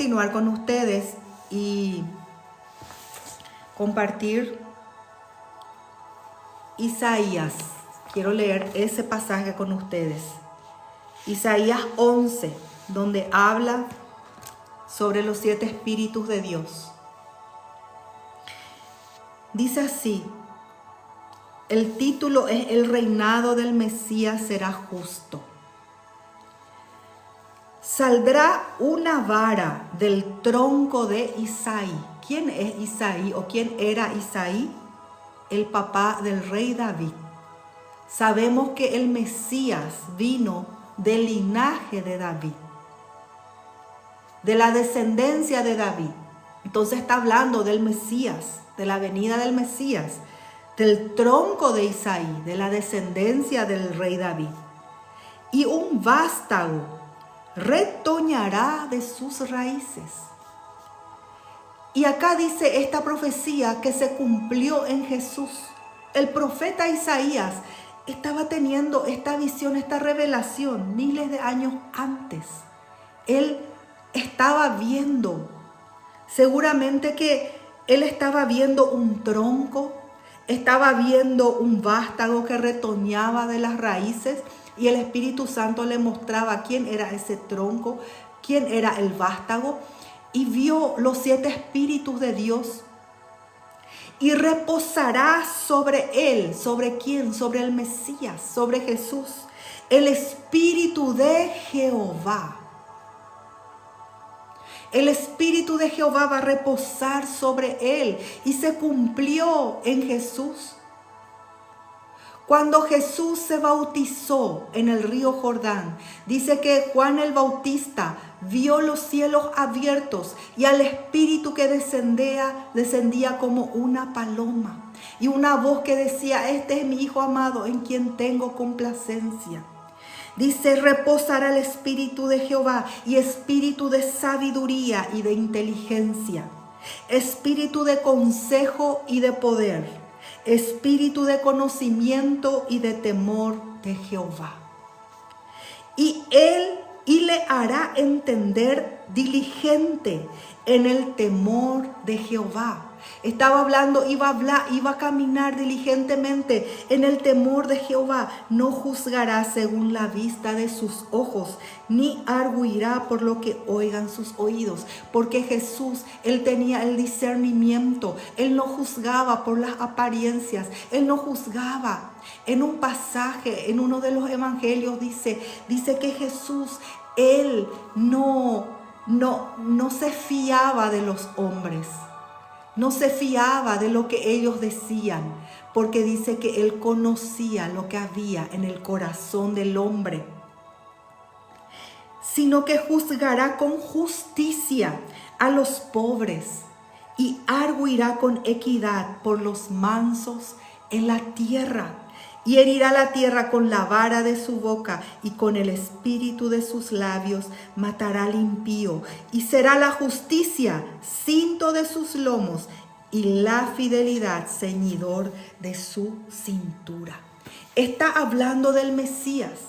continuar con ustedes y compartir Isaías. Quiero leer ese pasaje con ustedes. Isaías 11, donde habla sobre los 7 espíritus de Dios. Dice así, el título es El reinado del Mesías será justo. Saldrá una vara del tronco de Isaí. ¿Quién es Isaí o quién era Isaí? El papá del rey David. Sabemos que el Mesías vino del linaje de David, de la descendencia de David. Entonces está hablando del Mesías, de la venida del Mesías, del tronco de Isaí, de la descendencia del rey David. Y un vástago retoñará de sus raíces. Y acá dice esta profecía que se cumplió en Jesús. El profeta Isaías estaba teniendo esta visión, esta revelación miles de años antes. Él estaba viendo, seguramente que él estaba viendo un tronco, estaba viendo un vástago que retoñaba de las raíces y el Espíritu Santo le mostraba quién era ese tronco, quién era el vástago, y vio los 7 espíritus de Dios. Y reposará sobre él. ¿Sobre quién? Sobre el Mesías, sobre Jesús. El Espíritu de Jehová. El Espíritu de Jehová va a reposar sobre él. Y se cumplió en Jesús. Cuando Jesús se bautizó en el río Jordán, dice que Juan el Bautista vio los cielos abiertos y al Espíritu que descendía como una paloma. Y una voz que decía, este es mi Hijo amado en quien tengo complacencia. Dice, reposará el Espíritu de Jehová y espíritu de sabiduría y de inteligencia, espíritu de consejo y de poder, espíritu de conocimiento y de temor de Jehová. Y le hará entender diligente en el temor de Jehová. Estaba hablando, iba a caminar diligentemente en el temor de Jehová. No juzgará según la vista de sus ojos, ni arguirá por lo que oigan sus oídos. Porque Jesús, él tenía el discernimiento. Él no juzgaba por las apariencias. Él no juzgaba. En un pasaje, en uno de los evangelios dice que Jesús, él no se fiaba de los hombres. No se fiaba de lo que ellos decían, porque dice que él conocía lo que había en el corazón del hombre, sino que juzgará con justicia a los pobres y arguirá con equidad por los mansos en la tierra. Y herirá la tierra con la vara de su boca y con el espíritu de sus labios matará al impío. Y será la justicia cinto de sus lomos y la fidelidad ceñidor de su cintura. Está hablando del Mesías.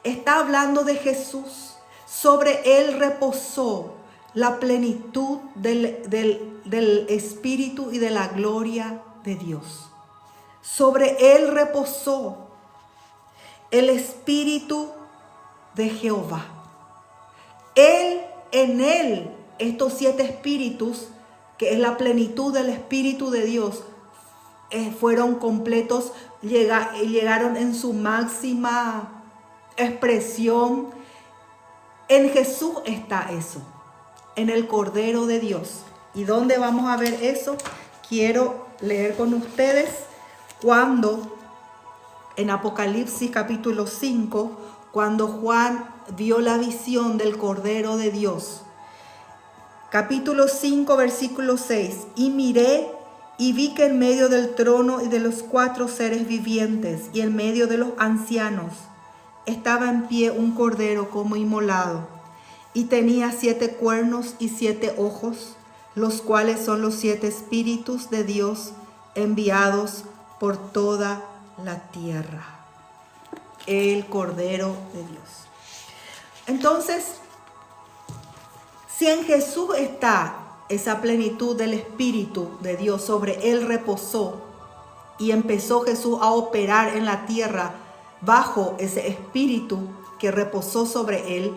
Está hablando de Jesús. Sobre él reposó la plenitud del espíritu y de la gloria de Dios. Sobre él reposó el Espíritu de Jehová. En él, estos 7 espíritus, que es la plenitud del Espíritu de Dios, fueron completos, llegaron en su máxima expresión. En Jesús está eso, en el Cordero de Dios. ¿Y dónde vamos a ver eso? Quiero leer con ustedes cuando en Apocalipsis capítulo 5, cuando Juan vio la visión del Cordero de Dios. Capítulo 5, versículo 6. Y miré y vi que en medio del trono y de los 4 seres vivientes y en medio de los ancianos estaba en pie un cordero como inmolado y tenía 7 cuernos y 7 ojos, los cuales son los 7 espíritus de Dios enviados por toda la tierra. El Cordero de Dios. Entonces, Si en Jesús está esa plenitud del Espíritu de Dios, sobre Él reposó y empezó Jesús a operar en la tierra bajo ese Espíritu que reposó sobre Él.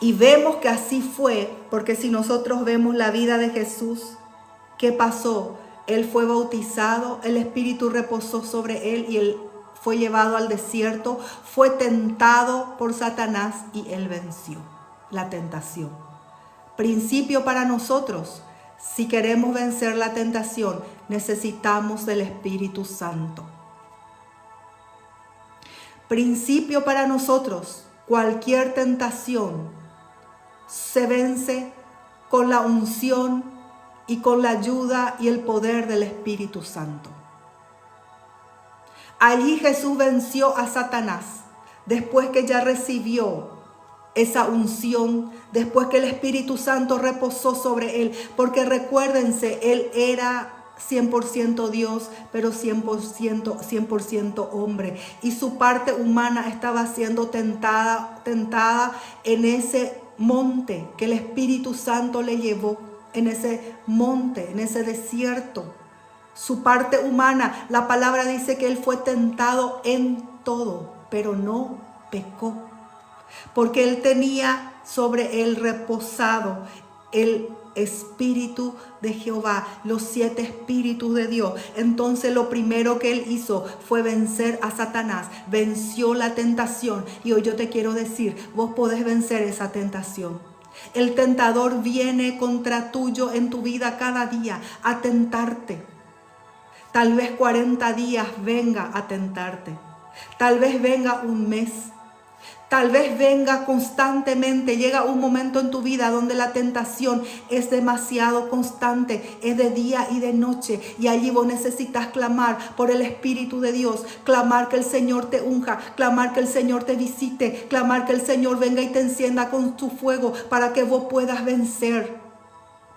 Y vemos que así fue, porque si nosotros vemos la vida de Jesús, ¿qué pasó? Él fue bautizado, el Espíritu reposó sobre Él y Él fue llevado al desierto, fue tentado por Satanás y Él venció la tentación. Principio para nosotros: si queremos vencer la tentación, necesitamos del Espíritu Santo. Principio para nosotros: cualquier tentación se vence con la unción y con la ayuda y el poder del Espíritu Santo. Allí Jesús venció a Satanás después que ya recibió esa unción, después que el Espíritu Santo reposó sobre él, porque recuérdense, él era 100% Dios, pero 100% hombre, y su parte humana estaba siendo tentada en ese monte que el Espíritu Santo le llevó, en ese monte, en ese desierto. Su parte humana, la palabra dice que él fue tentado en todo, pero no pecó, porque él tenía sobre él reposado el Espíritu de Jehová, los 7 espíritus de Dios. Entonces lo primero que él hizo fue vencer a Satanás, venció la tentación. Y hoy yo te quiero decir, vos podés vencer esa tentación. El tentador viene contra tuyo en tu vida cada día a tentarte. Tal vez 40 días venga a tentarte. Tal vez venga un mes. Tal vez venga constantemente. Llega un momento en tu vida donde la tentación es demasiado constante, es de día y de noche, y allí vos necesitas clamar por el Espíritu de Dios, clamar que el Señor te unja, clamar que el Señor te visite, clamar que el Señor venga y te encienda con tu fuego para que vos puedas vencer,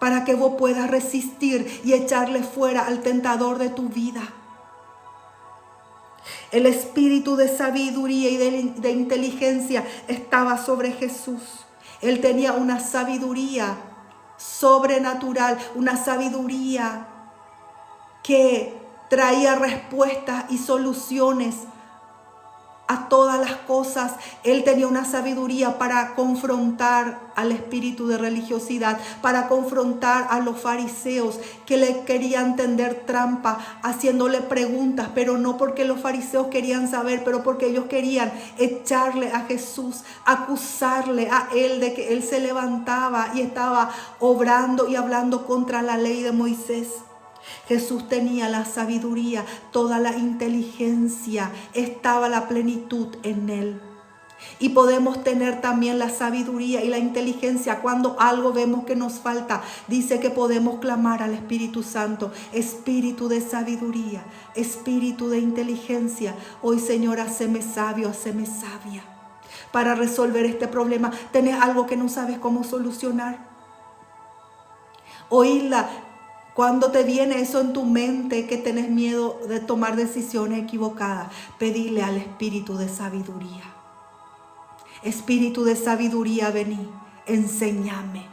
para que vos puedas resistir y echarle fuera al tentador de tu vida. El espíritu de sabiduría y de inteligencia estaba sobre Jesús. Él tenía una sabiduría sobrenatural, una sabiduría que traía respuestas y soluciones a todas las cosas. Él tenía una sabiduría para confrontar al espíritu de religiosidad, para confrontar a los fariseos que le querían tender trampa, haciéndole preguntas, pero no porque los fariseos querían saber, pero porque ellos querían echarle a Jesús, acusarle a él de que él se levantaba y estaba obrando y hablando contra la ley de Moisés. Jesús tenía la sabiduría, toda la inteligencia, estaba la plenitud en él. Y podemos tener también la sabiduría y la inteligencia cuando algo vemos que nos falta. Dice que podemos clamar al Espíritu Santo: espíritu de sabiduría, espíritu de inteligencia. Hoy, Señor, haceme sabio, haceme sabia para resolver este problema. ¿Tenés algo que no sabes cómo solucionar? Oírla. Cuando te viene eso en tu mente, que tenés miedo de tomar decisiones equivocadas, pedirle al Espíritu de sabiduría. Espíritu de sabiduría, vení, enséñame.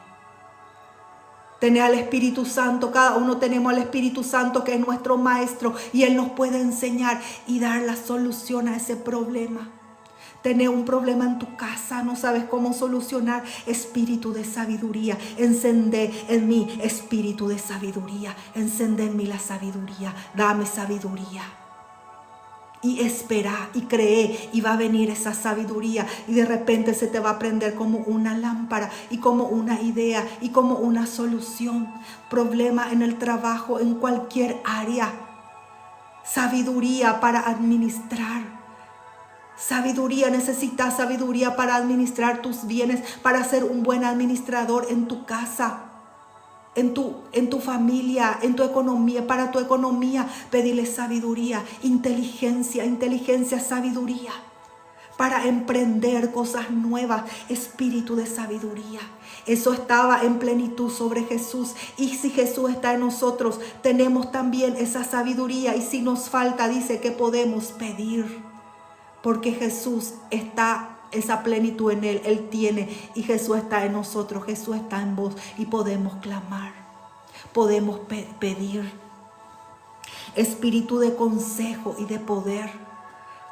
Tenés al Espíritu Santo, cada uno tenemos al Espíritu Santo que es nuestro maestro y Él nos puede enseñar y dar la solución a ese problema. Tenés un problema en tu casa, no sabes cómo solucionar. Espíritu de sabiduría, encendé en mí espíritu de sabiduría. Encendé en mí la sabiduría, dame sabiduría. Y espera y cree, y va a venir esa sabiduría, y de repente se te va a prender como una lámpara y como una idea y como una solución. Problema en el trabajo, en cualquier área. Sabiduría para administrar. Sabiduría, necesitas sabiduría para administrar tus bienes, para ser un buen administrador en tu casa, en tu familia, en tu economía, para tu economía. Pedirle sabiduría, inteligencia, sabiduría, para emprender cosas nuevas. Espíritu de sabiduría. Eso estaba en plenitud sobre Jesús. Y si Jesús está en nosotros, tenemos también esa sabiduría. Y si nos falta, dice que podemos pedir. Porque Jesús está esa plenitud en Él. Él tiene, y Jesús está en nosotros, Jesús está en vos, y podemos clamar, podemos pedir. Espíritu de consejo y de poder.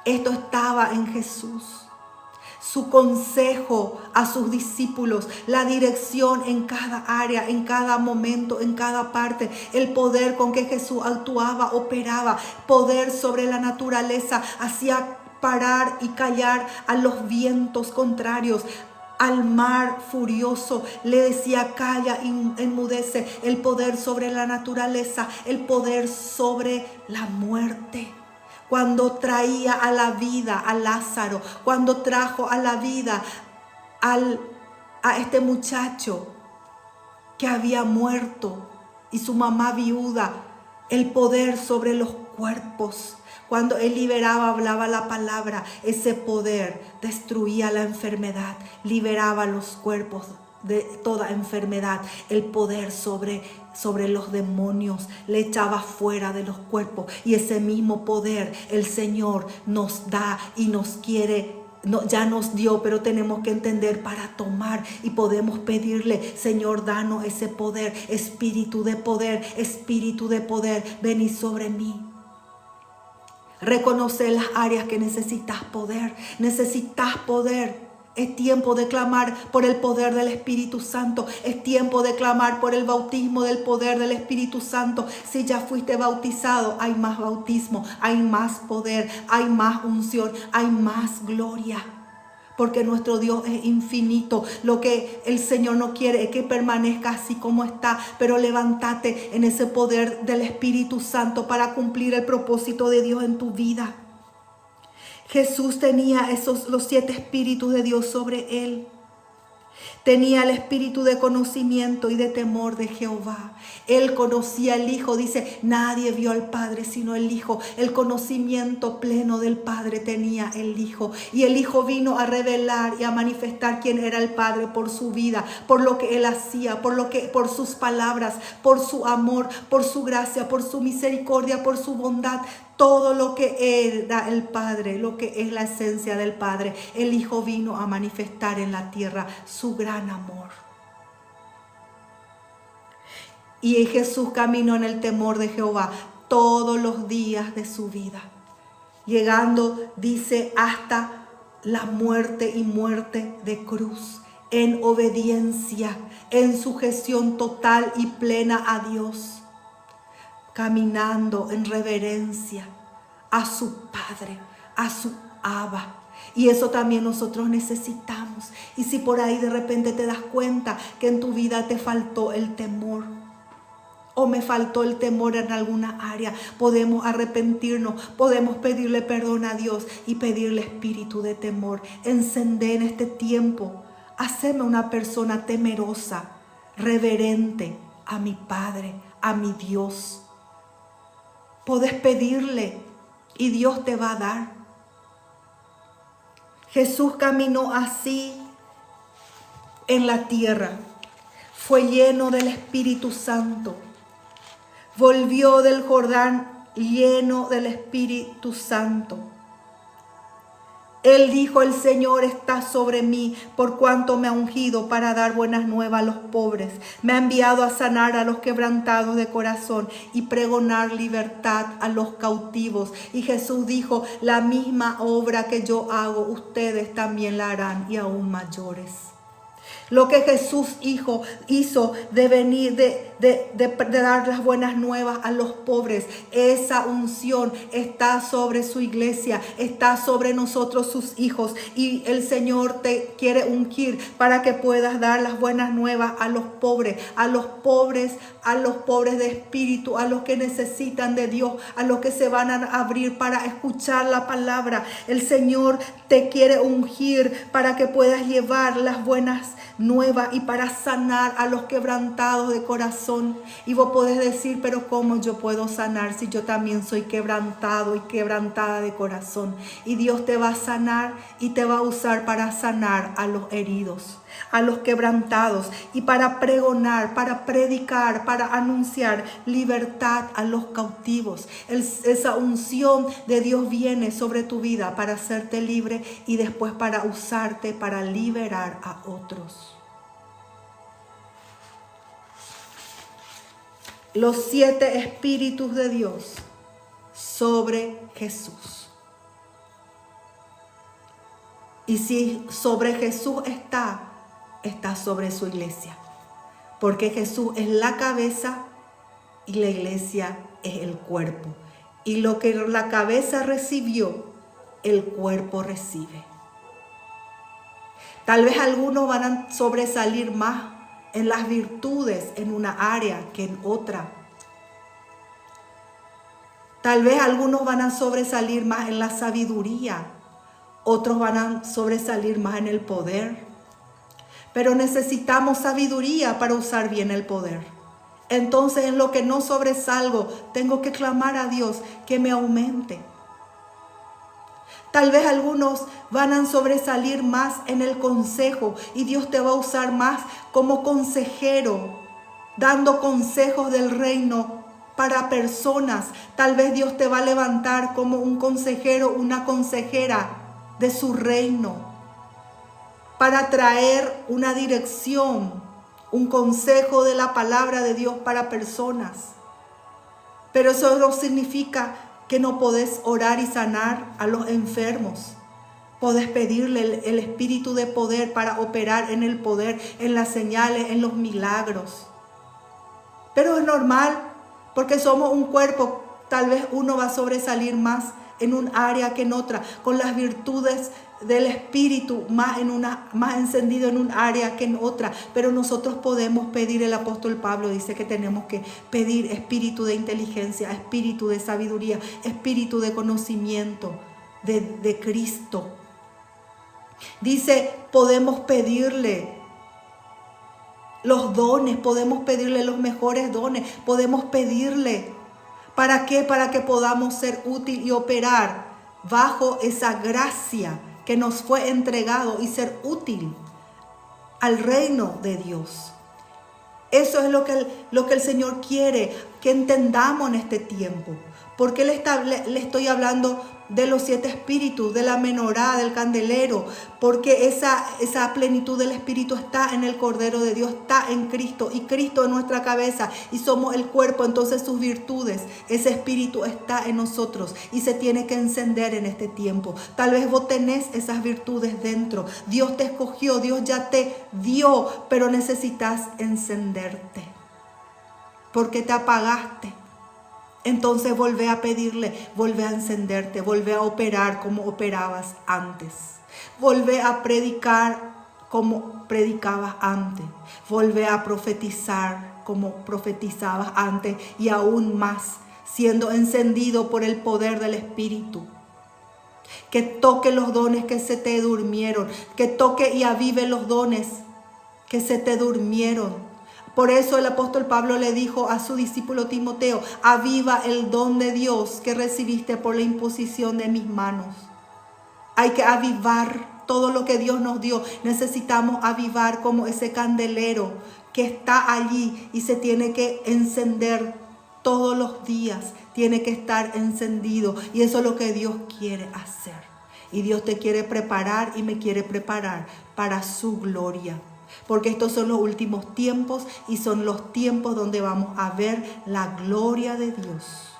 Esto estaba en Jesús. Su consejo a sus discípulos, la dirección en cada área, en cada momento, en cada parte, el poder con que Jesús actuaba, operaba, poder sobre la naturaleza, hacía parar y callar a los vientos contrarios. Al mar furioso le decía: calla, enmudece. El poder sobre la naturaleza, el poder sobre la muerte. Cuando traía a la vida a Lázaro, cuando trajo a la vida a este muchacho que había muerto y su mamá viuda, el poder sobre los cuerpos. Cuando Él liberaba, hablaba la palabra, ese poder destruía la enfermedad, liberaba los cuerpos de toda enfermedad. El poder sobre los demonios le echaba fuera de los cuerpos, y ese mismo poder el Señor nos da y nos quiere. No, ya nos dio, pero tenemos que entender para tomar, y podemos pedirle: Señor, danos ese poder, espíritu de poder, vení sobre mí. Reconocer las áreas que necesitas poder. Es tiempo de clamar por el poder del Espíritu Santo. Es tiempo de clamar por el bautismo del poder del Espíritu Santo. Si ya fuiste bautizado, hay más bautismo, hay más poder, hay más unción, hay más gloria. Porque nuestro Dios es infinito. Lo que el Señor no quiere es que permanezca así como está, pero levántate en ese poder del Espíritu Santo para cumplir el propósito de Dios en tu vida. Jesús tenía los 7 espíritus de Dios sobre Él. Tenía el espíritu de conocimiento y de temor de Jehová. Él conocía al Hijo. Dice: nadie vio al Padre sino el Hijo. El conocimiento pleno del Padre tenía el Hijo. Y el Hijo vino a revelar y a manifestar quién era el Padre por su vida, por lo que Él hacía, por sus palabras, por su amor, por su gracia, por su misericordia, por su bondad. Todo lo que era el Padre, lo que es la esencia del Padre, el Hijo vino a manifestar en la tierra su gran amor. Y Jesús caminó en el temor de Jehová todos los días de su vida, llegando, dice, hasta la muerte y muerte de cruz, en obediencia, en sujeción total y plena a Dios. Caminando en reverencia a su Padre, a su Abba. Y eso también nosotros necesitamos. Y si por ahí de repente te das cuenta que en tu vida te faltó el temor, o me faltó el temor en alguna área, podemos arrepentirnos, podemos pedirle perdón a Dios y pedirle espíritu de temor. Encender en este tiempo, hacerme una persona temerosa, reverente a mi Padre, a mi Dios. Podés pedirle y Dios te va a dar. Jesús caminó así en la tierra. Fue lleno del Espíritu Santo. Volvió del Jordán lleno del Espíritu Santo. Él dijo: el Señor está sobre mí, por cuanto me ha ungido para dar buenas nuevas a los pobres. Me ha enviado a sanar a los quebrantados de corazón y pregonar libertad a los cautivos. Y Jesús dijo: la misma obra que yo hago, ustedes también la harán, y aún mayores. Lo que Jesús hizo de venir, de dar las buenas nuevas a los pobres. Esa unción está sobre su iglesia, está sobre nosotros, sus hijos. Y el Señor te quiere ungir para que puedas dar las buenas nuevas a los pobres, a los pobres de espíritu, a los que necesitan de Dios, a los que se van a abrir para escuchar la palabra. El Señor te quiere ungir para que puedas llevar las buenas nuevas y para sanar a los quebrantados de corazón. Y vos podés decir: pero ¿cómo yo puedo sanar si yo también soy quebrantado y quebrantada de corazón? Y Dios te va a sanar y te va a usar para sanar a los heridos, a los quebrantados y para pregonar, para predicar, para anunciar libertad a los cautivos. Esa unción de Dios viene sobre tu vida para hacerte libre y después para usarte para liberar a otros. Los 7 espíritus de Dios sobre Jesús. Y si sobre Jesús está sobre su iglesia. Porque Jesús es la cabeza y la iglesia es el cuerpo. Y lo que la cabeza recibió, el cuerpo recibe. Tal vez algunos van a sobresalir más en las virtudes en una área que en otra. Tal vez algunos van a sobresalir más en la sabiduría. Otros van a sobresalir más en el poder. Pero necesitamos sabiduría para usar bien el poder. Entonces, en lo que no sobresalgo, tengo que clamar a Dios que me aumente. Tal vez algunos van a sobresalir más en el consejo y Dios te va a usar más como consejero, dando consejos del reino para personas. Tal vez Dios te va a levantar como un consejero, una consejera de su reino, para traer una dirección, un consejo de la palabra de Dios para personas. Pero eso no significa que no podés orar y sanar a los enfermos. Podés pedirle el espíritu de poder para operar en el poder, en las señales, en los milagros. Pero es normal, porque somos un cuerpo. Tal vez uno va a sobresalir más en un área que en otra, con las virtudes del espíritu más encendido en un área que en otra. Pero nosotros podemos pedir, el apóstol Pablo dice que tenemos que pedir espíritu de inteligencia, espíritu de sabiduría, espíritu de conocimiento de Cristo. Dice, podemos pedirle los dones, podemos pedirle los mejores dones, podemos pedirle. ¿Para qué? Para que podamos ser útil y operar bajo esa gracia que nos fue entregado y ser útil al reino de Dios. Eso es lo que el Señor quiere que entendamos en este tiempo. Porque le estoy hablando de los 7 espíritus, de la menorá, del candelero, porque esa plenitud del espíritu está en el Cordero de Dios, está en Cristo, y Cristo es nuestra cabeza y somos el cuerpo. Entonces sus virtudes, ese espíritu está en nosotros y se tiene que encender en este tiempo. Tal vez vos tenés esas virtudes dentro, Dios te escogió, Dios ya te dio, pero necesitas encenderte porque te apagaste. Entonces volvé a pedirle, volvé a encenderte, volvé a operar como operabas antes. Volvé a predicar como predicabas antes. Volvé a profetizar como profetizabas antes y aún más, siendo encendido por el poder del Espíritu. Que toque los dones que se te durmieron, que toque y avive los dones que se te durmieron. Por eso el apóstol Pablo le dijo a su discípulo Timoteo, aviva el don de Dios que recibiste por la imposición de mis manos. Hay que avivar todo lo que Dios nos dio. Necesitamos avivar como ese candelero que está allí y se tiene que encender todos los días. Tiene que estar encendido y eso es lo que Dios quiere hacer. Y Dios te quiere preparar y me quiere preparar para su gloria. Porque estos son los últimos tiempos y son los tiempos donde vamos a ver la gloria de Dios.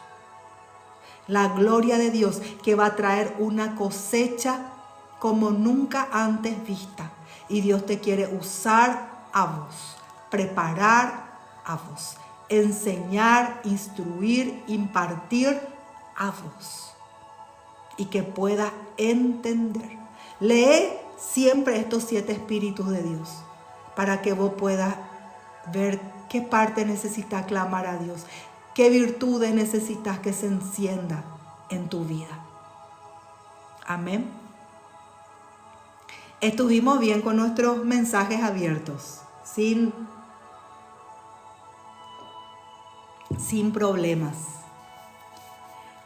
La gloria de Dios que va a traer una cosecha como nunca antes vista. Y Dios te quiere usar a vos, preparar a vos, enseñar, instruir, impartir a vos. Y que puedas entender. Lee siempre estos 7 espíritus de Dios, para que vos puedas ver qué parte necesitas clamar a Dios, qué virtudes necesitas que se encienda en tu vida. Amén. Estuvimos bien con nuestros mensajes abiertos, sin problemas.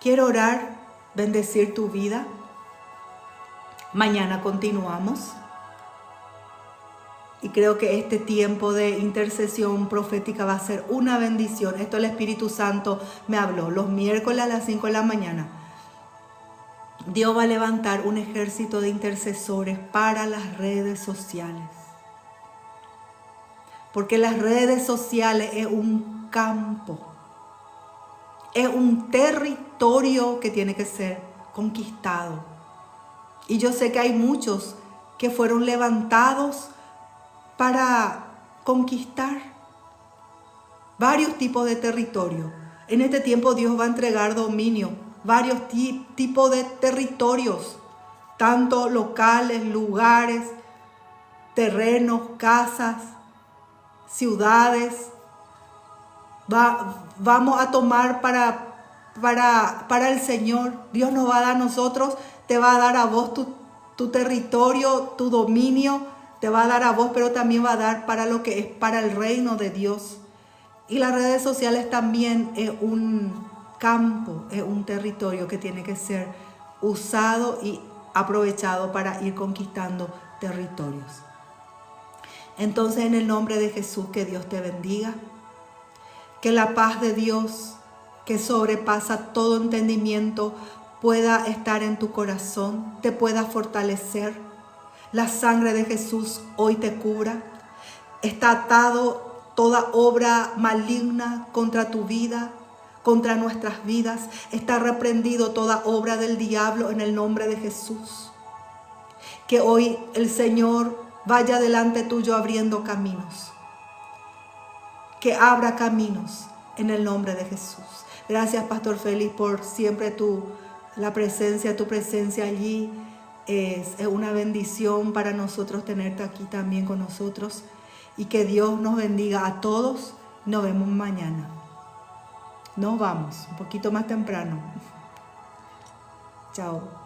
Quiero orar, bendecir tu vida. Mañana continuamos. Y creo que este tiempo de intercesión profética va a ser una bendición. Esto el Espíritu Santo me habló los miércoles a las 5 de la mañana. Dios va a levantar un ejército de intercesores para las redes sociales. Porque las redes sociales es un campo, es un territorio que tiene que ser conquistado. Y yo sé que hay muchos que fueron levantados para conquistar varios tipos de territorio. En este tiempo Dios va a entregar dominio, varios tipos de territorios, tanto locales, lugares, terrenos, casas, ciudades. Vamos a tomar para el Señor. Dios nos va a dar a nosotros, te va a dar a vos tu territorio, tu dominio, te va a dar a vos, pero también va a dar para lo que es para el reino de Dios. Y las redes sociales también es un campo, es un territorio que tiene que ser usado y aprovechado para ir conquistando territorios. Entonces, en el nombre de Jesús, que Dios te bendiga. Que la paz de Dios, que sobrepasa todo entendimiento, pueda estar en tu corazón, te pueda fortalecer. La sangre de Jesús hoy te cubra. Está atado toda obra maligna contra tu vida, contra nuestras vidas. Está reprendido toda obra del diablo en el nombre de Jesús. Que hoy el Señor vaya delante tuyo abriendo caminos. Que abra caminos en el nombre de Jesús. Gracias, Pastor Félix, por siempre tu presencia allí. Es una bendición para nosotros tenerte aquí también con nosotros. Y que Dios nos bendiga a todos. Nos vemos mañana. Nos vamos un poquito más temprano. Chao.